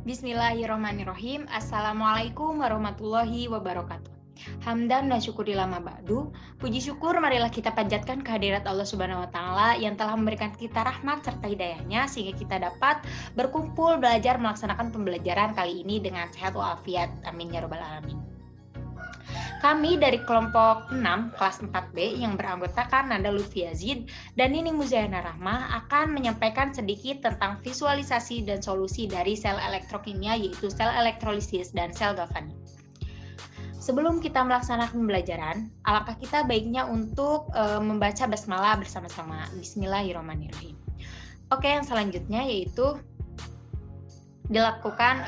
Bismillahirrahmanirrahim. Assalamualaikum warahmatullahi wabarakatuh. Hamdan dan syukurillah ma ba'du. Puji syukur marilah kita panjatkan kehadirat Allah Subhanahu wa taala yang telah memberikan kita rahmat serta hidayahnya sehingga kita dapat berkumpul belajar melaksanakan pembelajaran kali ini dengan sehat walafiat. Amin ya rabbal alamin. Kami dari kelompok 6 kelas 4B yang beranggotakan Nanda Lutfi Yazid dan Nini Muzayana Rahmah akan menyampaikan sedikit tentang visualisasi dan solusi dari sel elektrokimia yaitu sel elektrolisis dan sel galvanik. Sebelum kita melaksanakan pembelajaran, alangkah kita baiknya untuk membaca basmalah bersama-sama. Bismillahirrahmanirrahim. Oke, yang selanjutnya yaitu dilakukan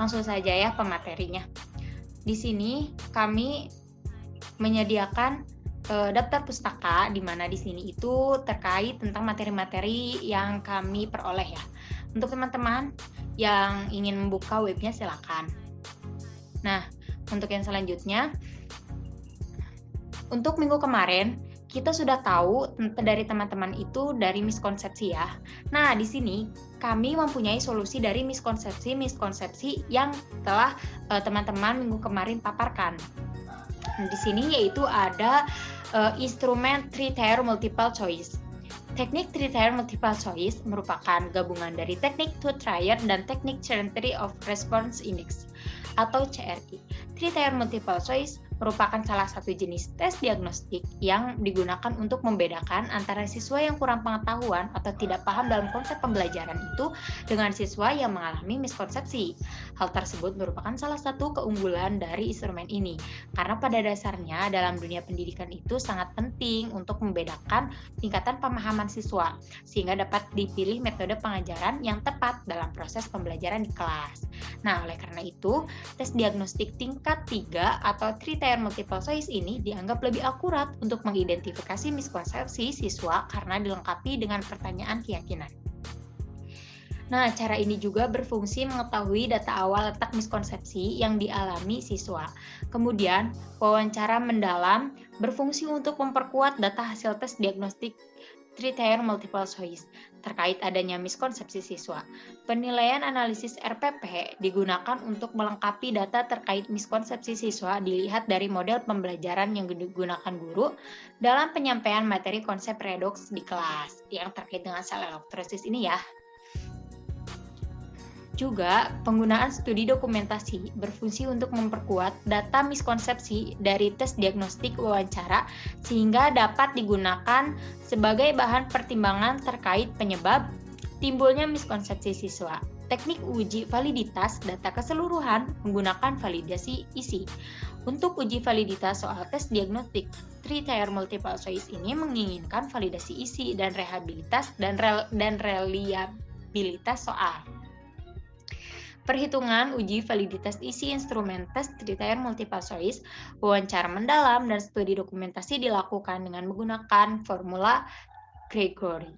langsung saja ya pematerinya. Di sini kami menyediakan daftar pustaka di mana di sini itu terkait tentang materi-materi yang kami peroleh ya. Untuk teman-teman yang ingin membuka webnya silakan. Nah, untuk yang selanjutnya, untuk minggu kemarin kita sudah tahu dari teman-teman itu dari miskonsepsi ya. Nah, di sini kami mempunyai solusi dari miskonsepsi yang telah teman-teman minggu kemarin paparkan. Di sini yaitu ada instrumen three-tier multiple choice. Teknik three-tier multiple choice merupakan gabungan dari teknik two-tier dan teknik Century of Response Index atau CRI. Three-tier multiple choice merupakan salah satu jenis tes diagnostik yang digunakan untuk membedakan antara siswa yang kurang pengetahuan atau tidak paham dalam konsep pembelajaran itu dengan siswa yang mengalami miskonsepsi. Hal tersebut merupakan salah satu keunggulan dari instrumen ini, karena pada dasarnya dalam dunia pendidikan itu sangat penting untuk membedakan tingkatan pemahaman siswa, sehingga dapat dipilih metode pengajaran yang tepat dalam proses pembelajaran di kelas. Nah, oleh karena itu, tes diagnostik tingkat 3 atau three-tier multiple choice ini dianggap lebih akurat untuk mengidentifikasi miskonsepsi siswa karena dilengkapi dengan pertanyaan keyakinan. Nah, cara ini juga berfungsi mengetahui data awal letak miskonsepsi yang dialami siswa. Kemudian, wawancara mendalam berfungsi untuk memperkuat data hasil tes diagnostik three-tier multiple choice terkait adanya miskonsepsi siswa. Penilaian analisis RPP digunakan untuk melengkapi data terkait miskonsepsi siswa dilihat dari model pembelajaran yang digunakan guru dalam penyampaian materi konsep redoks di kelas yang terkait dengan sel elektrolisis ini ya. Juga, penggunaan studi dokumentasi berfungsi untuk memperkuat data miskonsepsi dari tes diagnostik wawancara sehingga dapat digunakan sebagai bahan pertimbangan terkait penyebab timbulnya miskonsepsi siswa. Teknik uji validitas data keseluruhan menggunakan validasi isi. Untuk uji validitas soal tes diagnostik three-tier multiple choice ini menginginkan validasi isi dan reliabilitas soal. Perhitungan uji validitas isi instrumen tes three-tier multiple choice, wawancara mendalam, dan studi dokumentasi dilakukan dengan menggunakan formula Gregory.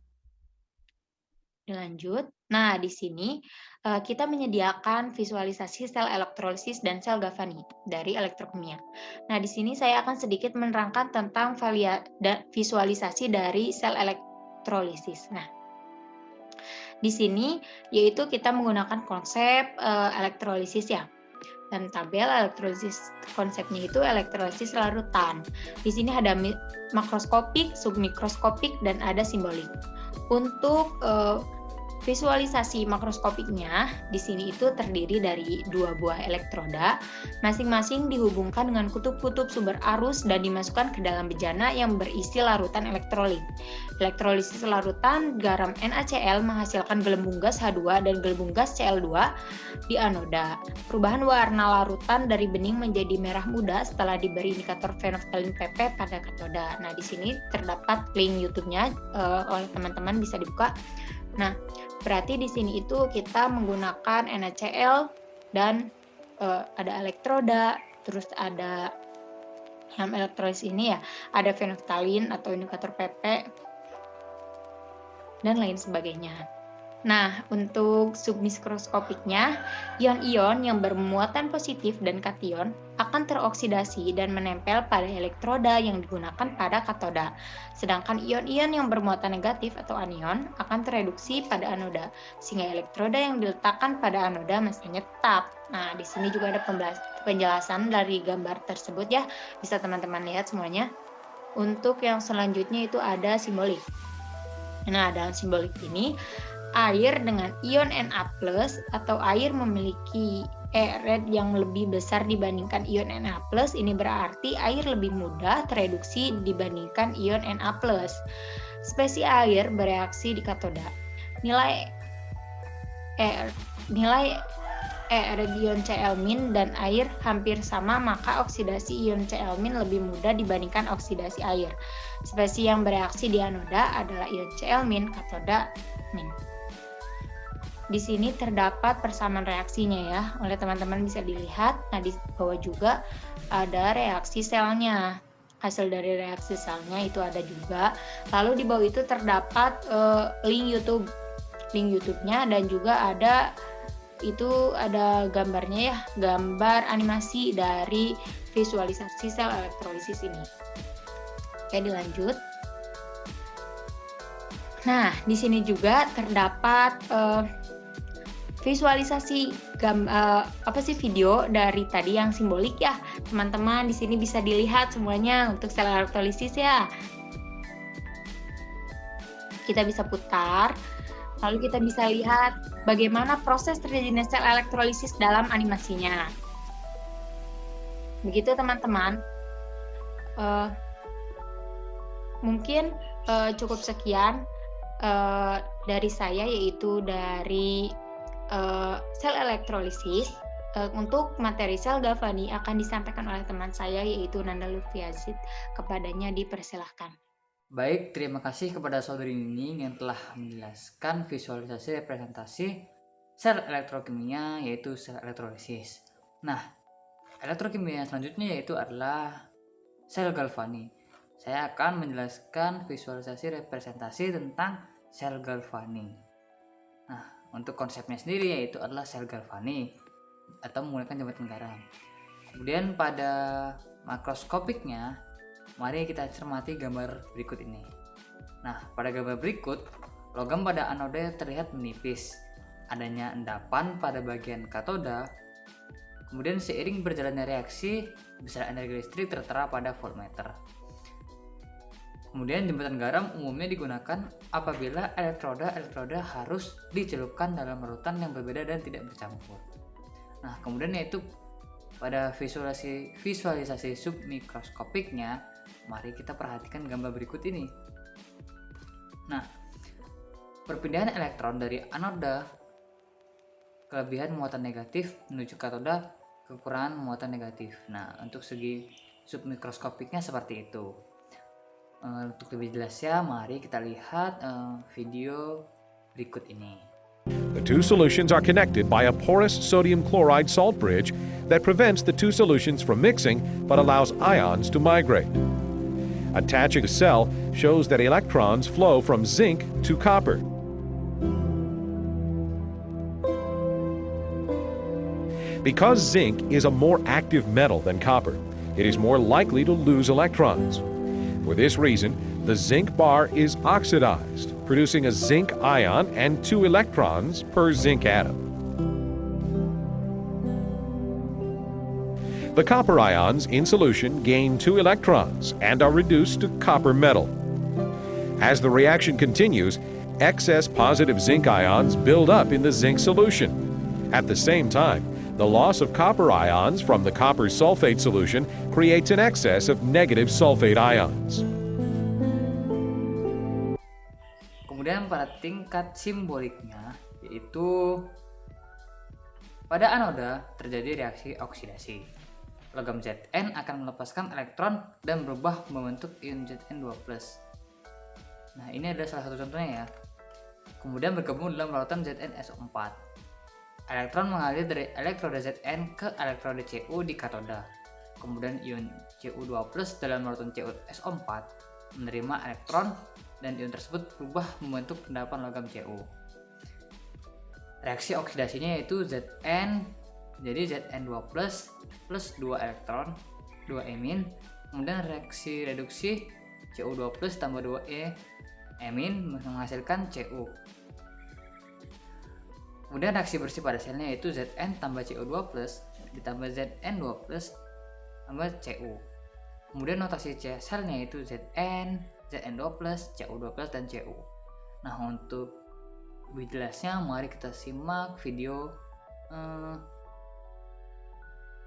Dilanjut. Nah, di sini kita menyediakan visualisasi sel elektrolisis dan sel galvanik dari elektrokimia. Nah, di sini saya akan sedikit menerangkan tentang visualisasi dari sel elektrolisis. Nah, di sini yaitu kita menggunakan konsep elektrolisis ya. Dan tabel elektrolisis konsepnya itu elektrolisis larutan. Di sini ada makroskopik, submikroskopik dan ada simbolik. Untuk visualisasi makroskopiknya di sini itu terdiri dari 2 buah elektroda, masing-masing dihubungkan dengan kutub-kutub sumber arus dan dimasukkan ke dalam bejana yang berisi larutan elektrolit. Elektrolisis larutan garam NaCl menghasilkan gelembung gas H2 dan gelembung gas Cl2 di anoda. Perubahan warna larutan dari bening menjadi merah muda setelah diberi indikator phenolphthalein PP pada katoda. Nah, di sini terdapat link YouTube-nya oleh teman-teman bisa dibuka. Nah, berarti di sini itu kita menggunakan NaCl dan ada elektroda, terus ada yang elektrolisis ini ya, ada phenolphthalein atau indikator PP dan lain sebagainya. Nah, untuk submikroskopiknya, ion-ion yang bermuatan positif dan kation akan teroksidasi dan menempel pada elektroda yang digunakan pada katoda. Sedangkan ion-ion yang bermuatan negatif atau anion akan tereduksi pada anoda, sehingga elektroda yang diletakkan pada anoda mestinya tetap. Nah, di sini juga ada penjelasan dari gambar tersebut ya, bisa teman-teman lihat semuanya. Untuk yang selanjutnya itu ada simbolik. Nah, dalam simbolik ini, air dengan ion Na+ atau air memiliki red yang lebih besar dibandingkan ion Na+, ini berarti air lebih mudah tereduksi dibandingkan ion Na+. Spesies air bereaksi di katoda. Nilai ion Cl- dan air hampir sama, maka oksidasi ion Cl- lebih mudah dibandingkan oksidasi air. Spesies yang bereaksi di anoda adalah ion Cl-, katoda min. Di sini terdapat persamaan reaksinya ya, oleh teman-teman bisa dilihat. Nah, di bawah juga ada reaksi selnya. Hasil dari reaksi selnya itu ada juga. Lalu di bawah itu terdapat link YouTube-nya, dan juga ada gambarnya ya, gambar animasi dari visualisasi sel elektrolisis ini. Oke, dilanjut. Nah, di sini juga terdapat visualisasi video dari tadi yang simbolik ya, teman-teman. Di sini bisa dilihat semuanya untuk sel elektrolisis ya. Kita bisa putar, lalu kita bisa lihat bagaimana proses terjadinya sel elektrolisis dalam animasinya. Begitu teman-teman. Mungkin cukup sekian dari saya, yaitu dari sel elektrolisis. Untuk materi sel Galvani akan disampaikan oleh teman saya, yaitu Nanda Lutfiazid. Kepadanya dipersilahkan. Baik, terima kasih kepada saudari Nining yang telah menjelaskan visualisasi representasi sel elektrokimia, yaitu sel elektrolisis. Nah, elektrokimia selanjutnya yaitu adalah sel Galvani. Saya akan menjelaskan visualisasi representasi tentang sel Galvani. Nah, untuk konsepnya sendiri yaitu adalah sel Galvani atau menggunakan jembatan garam. Kemudian pada makroskopiknya, mari kita cermati gambar berikut ini. Nah, pada gambar berikut, logam pada anoda terlihat menipis. Adanya endapan pada bagian katoda. Kemudian seiring berjalannya reaksi, besaran energi listrik tertera pada voltmeter. Kemudian jembatan garam umumnya digunakan apabila elektroda harus dicelupkan dalam larutan yang berbeda dan tidak bercampur. Nah, kemudian yaitu pada visualisasi submikroskopiknya, mari kita perhatikan gambar berikut ini. Nah, perpindahan elektron dari anoda kelebihan muatan negatif menuju katoda kekurangan muatan negatif. Nah, untuk segi submikroskopiknya seperti itu. Untuk lebih jelasnya, mari kita lihat video berikut ini. The two solutions are connected by a porous sodium chloride salt bridge that prevents the two solutions from mixing but allows ions to migrate. Attaching the cell shows that electrons flow from zinc to copper. Because zinc is a more active metal than copper, it is more likely to lose electrons. For this reason, the zinc bar is oxidized, producing a zinc ion and 2 electrons per zinc atom. The copper ions in solution gain 2 electrons and are reduced to copper metal. As the reaction continues, excess positive zinc ions build up in the zinc solution. At the same time, the loss of copper ions from the copper sulfate solution creates an excess of negative sulfate ions. Kemudian pada tingkat simboliknya, yaitu pada anoda terjadi reaksi oksidasi. Logam Zn akan melepaskan elektron dan berubah membentuk ion Zn2+. Nah, ini adalah salah satu contohnya ya. Kemudian bergabung dalam larutan ZnSO4. Elektron mengalir dari elektroda Zn ke elektroda Cu di katoda. Kemudian ion Cu2+ dalam larutan CuSO4 menerima elektron dan ion tersebut berubah membentuk endapan logam Cu. Reaksi oksidasinya yaitu Zn, jadi Zn2+ plus 2 elektron, 2 emin. Kemudian reaksi reduksi Cu2+ tambah 2 emin menghasilkan Cu. Kemudian reaksi bersih pada selnya yaitu Zn tambah Cu2+ ditambah Zn2+ tambah Cu. Kemudian notasi C selnya yaitu Zn, Zn2+, Cu2+, dan Cu. Nah, untuk lebih jelasnya mari kita simak video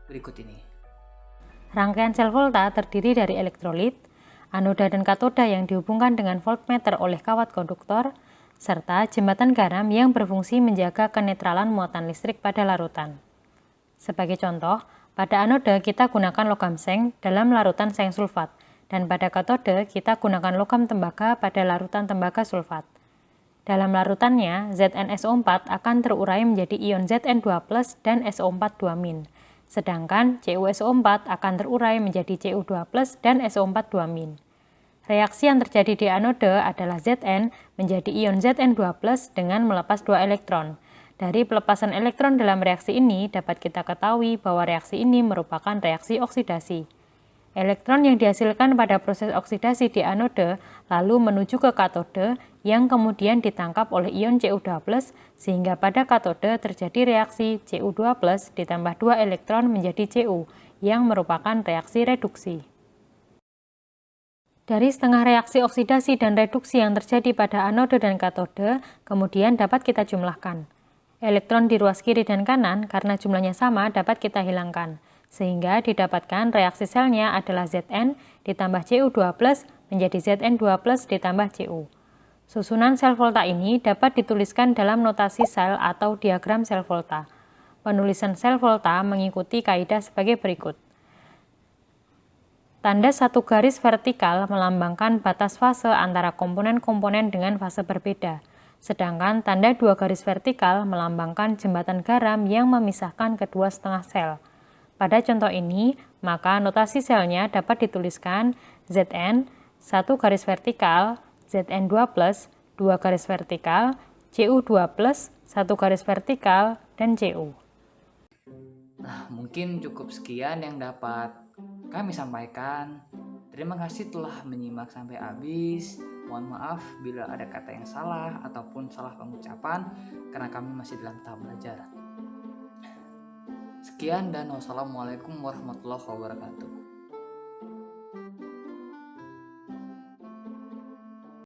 berikut ini. Rangkaian sel volta terdiri dari elektrolit, anoda dan katoda yang dihubungkan dengan voltmeter oleh kawat konduktor, serta jembatan garam yang berfungsi menjaga kenetralan muatan listrik pada larutan. Sebagai contoh, pada anoda kita gunakan logam seng dalam larutan seng sulfat, dan pada katode kita gunakan logam tembaga pada larutan tembaga sulfat. Dalam larutannya, ZnSO4 akan terurai menjadi ion Zn2+ dan SO4 2-, sedangkan CuSO4 akan terurai menjadi Cu2+ dan SO4 2-. Reaksi yang terjadi di anode adalah Zn menjadi ion Zn2+ dengan melepas 2 elektron. Dari pelepasan elektron dalam reaksi ini dapat kita ketahui bahwa reaksi ini merupakan reaksi oksidasi. Elektron yang dihasilkan pada proses oksidasi di anode lalu menuju ke katode yang kemudian ditangkap oleh ion Cu2+, sehingga pada katode terjadi reaksi Cu2+ ditambah 2 elektron menjadi Cu, yang merupakan reaksi reduksi. Dari setengah reaksi oksidasi dan reduksi yang terjadi pada anode dan katode, kemudian dapat kita jumlahkan. Elektron di ruas kiri dan kanan karena jumlahnya sama dapat kita hilangkan, sehingga didapatkan reaksi selnya adalah Zn ditambah Cu2+ menjadi Zn2+ ditambah Cu. Susunan sel volta ini dapat dituliskan dalam notasi sel atau diagram sel volta. Penulisan sel volta mengikuti kaidah sebagai berikut. Tanda satu garis vertikal melambangkan batas fase antara komponen-komponen dengan fase berbeda. Sedangkan tanda 2 garis vertikal melambangkan jembatan garam yang memisahkan kedua setengah sel. Pada contoh ini, maka notasi selnya dapat dituliskan Zn, 1 garis vertikal, Zn2+, 2 garis vertikal, Cu2+, 1 garis vertikal, dan Cu. Nah, mungkin cukup sekian yang dapat kami sampaikan. Terima kasih telah menyimak sampai habis. Mohon maaf bila ada kata yang salah ataupun salah pengucapan karena kami masih dalam tahap belajar. Sekian dan wassalamualaikum warahmatullahi wabarakatuh.